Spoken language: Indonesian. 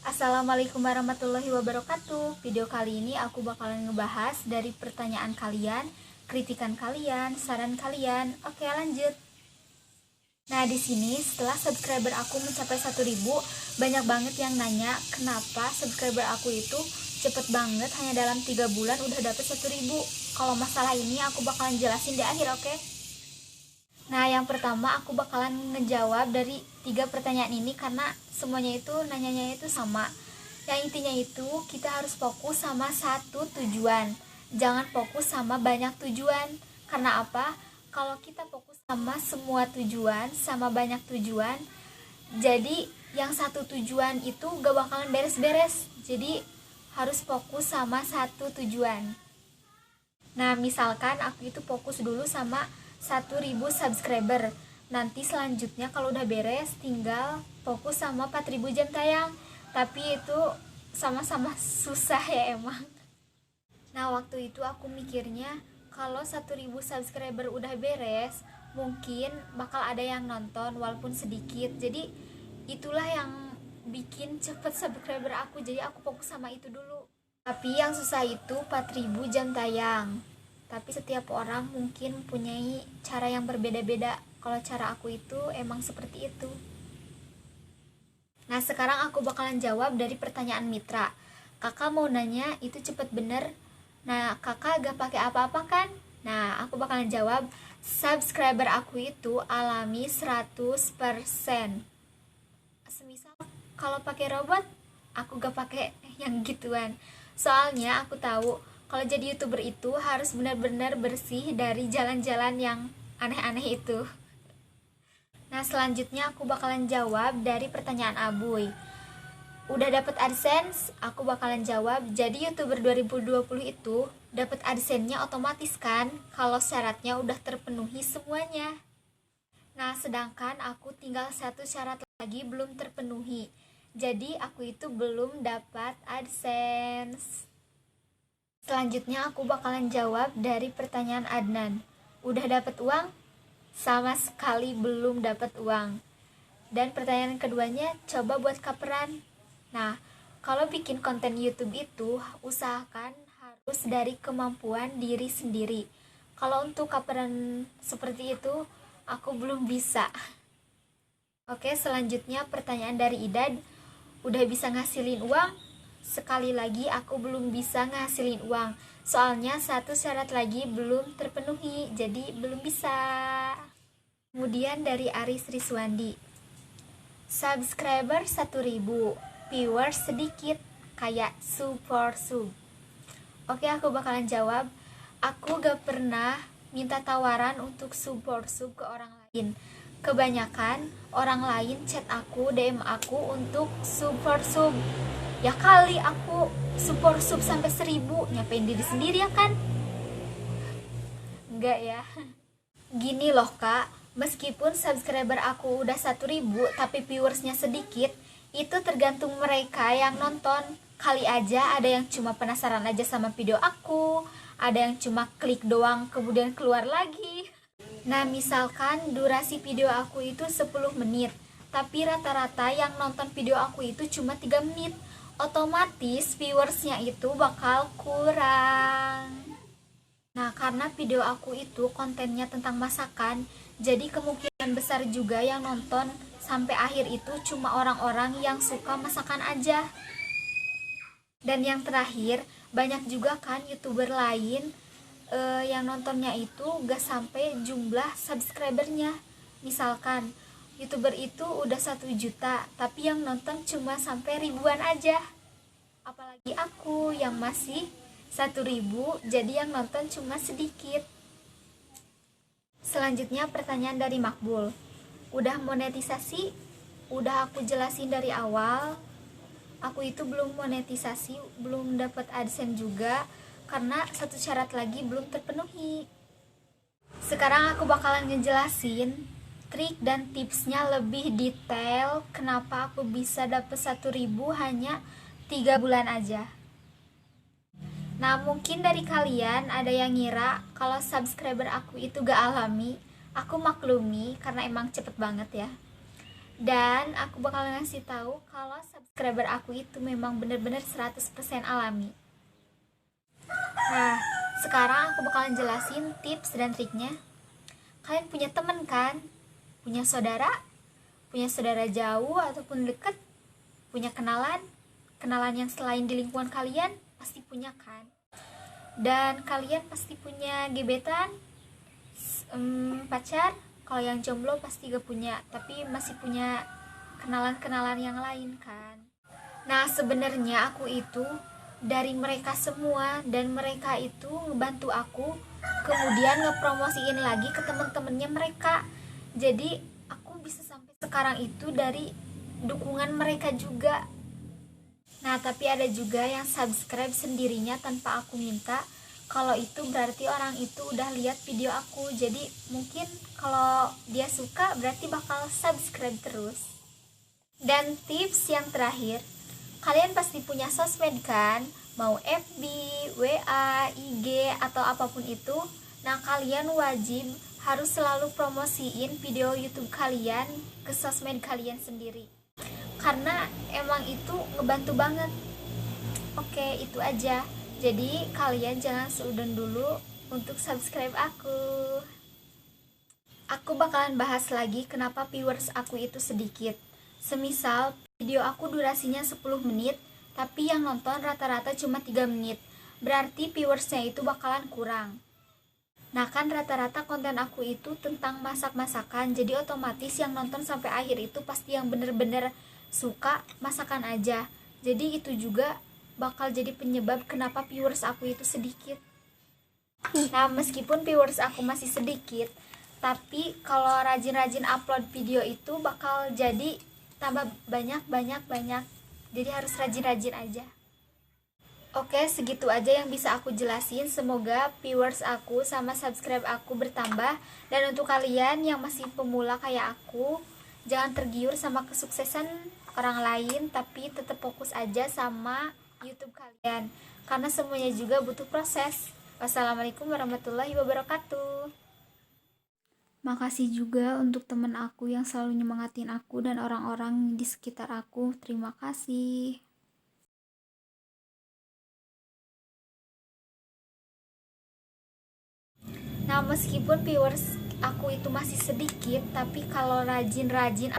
Assalamualaikum warahmatullahi wabarakatuh. Video kali ini aku bakalan ngebahas dari pertanyaan kalian, kritikan kalian, saran kalian. Oke, lanjut. Nah, di sini setelah subscriber aku mencapai 1000, banyak banget yang nanya kenapa subscriber aku itu cepet banget, hanya dalam 3 bulan udah dapet 1000. Kalau masalah ini aku bakalan jelasin di akhir, oke? Nah, yang pertama aku bakalan ngejawab dari 3 pertanyaan ini karena semuanya itu nanyanya itu sama. Yang intinya itu kita harus fokus sama satu tujuan. Jangan fokus sama banyak tujuan. Karena apa? Kalau kita fokus sama semua tujuan, sama banyak tujuan, jadi yang satu tujuan itu gak bakalan beres-beres. Jadi harus fokus sama satu tujuan. Nah, misalkan aku itu fokus dulu sama 1000 subscriber. Nanti selanjutnya kalau udah beres tinggal fokus sama 4000 jam tayang. Tapi itu sama-sama susah ya emang. Nah, waktu itu aku mikirnya kalau 1000 subscriber udah beres, mungkin bakal ada yang nonton walaupun sedikit. Jadi itulah yang bikin cepet subscriber aku. Jadi aku fokus sama itu dulu. Tapi yang susah itu 4000 jam tayang. Tapi setiap orang mungkin mempunyai cara yang berbeda-beda. Kalau cara aku itu emang seperti itu. Nah, sekarang aku bakalan jawab dari pertanyaan Mitra. Kakak mau nanya itu cepet bener. Nah, kakak gak pakai apa-apa kan? Nah, aku bakalan jawab, subscriber aku itu alami 100%. Semisal kalau pakai robot, aku gak pakai yang gituan. Soalnya aku tahu kalau jadi YouTuber itu harus benar-benar bersih dari jalan-jalan yang aneh-aneh itu. Nah, selanjutnya aku bakalan jawab dari pertanyaan Abuy. Udah dapat AdSense? Aku bakalan jawab, jadi YouTuber 2020 itu dapat AdSense-nya otomatis kan kalau syaratnya udah terpenuhi semuanya. Nah, sedangkan aku tinggal satu syarat lagi belum terpenuhi. Jadi aku itu belum dapat AdSense. Selanjutnya aku bakalan jawab dari pertanyaan Adnan. Udah dapat uang? Sama sekali belum dapat uang. Dan pertanyaan keduanya, coba buat coveran. Nah, kalau bikin konten YouTube itu usahakan harus dari kemampuan diri sendiri. Kalau untuk coveran seperti itu aku belum bisa. Oke, selanjutnya pertanyaan dari Idad. Udah bisa ngasilin uang? Sekali lagi aku belum bisa ngasilin uang. Soalnya satu syarat lagi belum terpenuhi, jadi belum bisa. Kemudian dari Aris Riswandi. Subscriber 1000, viewers sedikit, kayak super sub. Oke, aku bakalan jawab. Aku gak pernah minta tawaran untuk support sub ke orang lain. Kebanyakan orang lain chat aku, DM aku untuk support sub. Ya kali aku support sub sampai 1000, nyapain diri sendiri ya kan? Enggak ya. Gini loh kak, meskipun subscriber aku udah 1000 tapi viewersnya sedikit, itu tergantung mereka yang nonton. Kali aja ada yang cuma penasaran aja sama video aku, ada yang cuma klik doang kemudian keluar lagi. Nah, misalkan durasi video aku itu 10 menit, tapi rata-rata yang nonton video aku itu cuma 3 menit. Otomatis viewersnya itu bakal kurang. Nah, karena video aku itu kontennya tentang masakan, jadi kemungkinan besar juga yang nonton sampai akhir itu cuma orang-orang yang suka masakan aja. Dan yang terakhir, banyak juga kan YouTuber lain yang nontonnya itu gak sampai jumlah subscribernya. Misalkan YouTuber itu udah 1 juta, tapi yang nonton cuma sampai ribuan aja. Apalagi aku yang masih 1000, jadi yang nonton cuma sedikit. Selanjutnya pertanyaan dari Makbul. Udah monetisasi? Udah aku jelasin dari awal. Aku itu belum monetisasi, belum dapat AdSense juga karena satu syarat lagi belum terpenuhi. Sekarang aku bakalan ngejelasin trik dan tipsnya lebih detail kenapa aku bisa dapet 1.000 hanya 3 bulan aja. Nah, mungkin dari kalian ada yang ngira kalau subscriber aku itu gak alami. Aku maklumi karena emang cepet banget ya. Dan aku bakal ngasih tahu kalau subscriber aku itu memang bener-bener 100% alami. Nah, sekarang aku bakalan jelasin tips dan triknya. Kalian punya temen kan? Punya saudara? Punya saudara jauh ataupun deket? Punya kenalan? Kenalan yang selain di lingkungan kalian? Pasti punya kan? Dan kalian pasti punya gebetan? Pacar? Kalau yang jomblo pasti gak punya, tapi masih punya kenalan-kenalan yang lain kan? Nah, sebenarnya aku itu dari mereka semua, dan mereka itu ngebantu aku kemudian ngepromosiin lagi ke temen-temennya mereka. Jadi aku bisa sampai sekarang itu dari dukungan mereka juga. Nah, tapi ada juga yang subscribe sendirinya tanpa aku minta. Kalau itu berarti orang itu udah lihat video aku. Jadi mungkin kalau dia suka berarti bakal subscribe terus. Dan tips yang terakhir, kalian pasti punya sosmed kan? Mau FB, WA, IG, atau apapun itu. Nah, kalian wajib harus selalu promosiin video YouTube kalian ke sosmed kalian sendiri. Karena emang itu ngebantu banget. Oke, itu aja. Jadi kalian jangan seudon dulu untuk subscribe aku. Aku bakalan bahas lagi kenapa viewers aku itu sedikit. Semisal video aku durasinya 10 menit, tapi yang nonton rata-rata cuma 3 menit. Berarti viewersnya itu bakalan kurang. Nah, kan rata-rata konten aku itu tentang masak-masakan, jadi otomatis yang nonton sampai akhir itu pasti yang bener-bener suka masakan aja. Jadi itu juga bakal jadi penyebab kenapa viewers aku itu sedikit. Nah, meskipun viewers aku masih sedikit, tapi kalau rajin-rajin upload video itu bakal jadi tambah banyak. Jadi harus rajin-rajin aja. Oke, segitu aja yang bisa aku jelasin. Semoga viewers aku sama subscribe aku bertambah. Dan untuk kalian yang masih pemula kayak aku, jangan tergiur sama kesuksesan orang lain, tapi tetap fokus aja sama YouTube kalian, karena semuanya juga butuh proses. Wassalamualaikum warahmatullahi wabarakatuh. Makasih juga untuk teman aku yang selalu nyemangatin aku dan orang-orang di sekitar aku. Terima kasih. Nah, meskipun viewers aku itu masih sedikit, tapi kalau rajin-rajin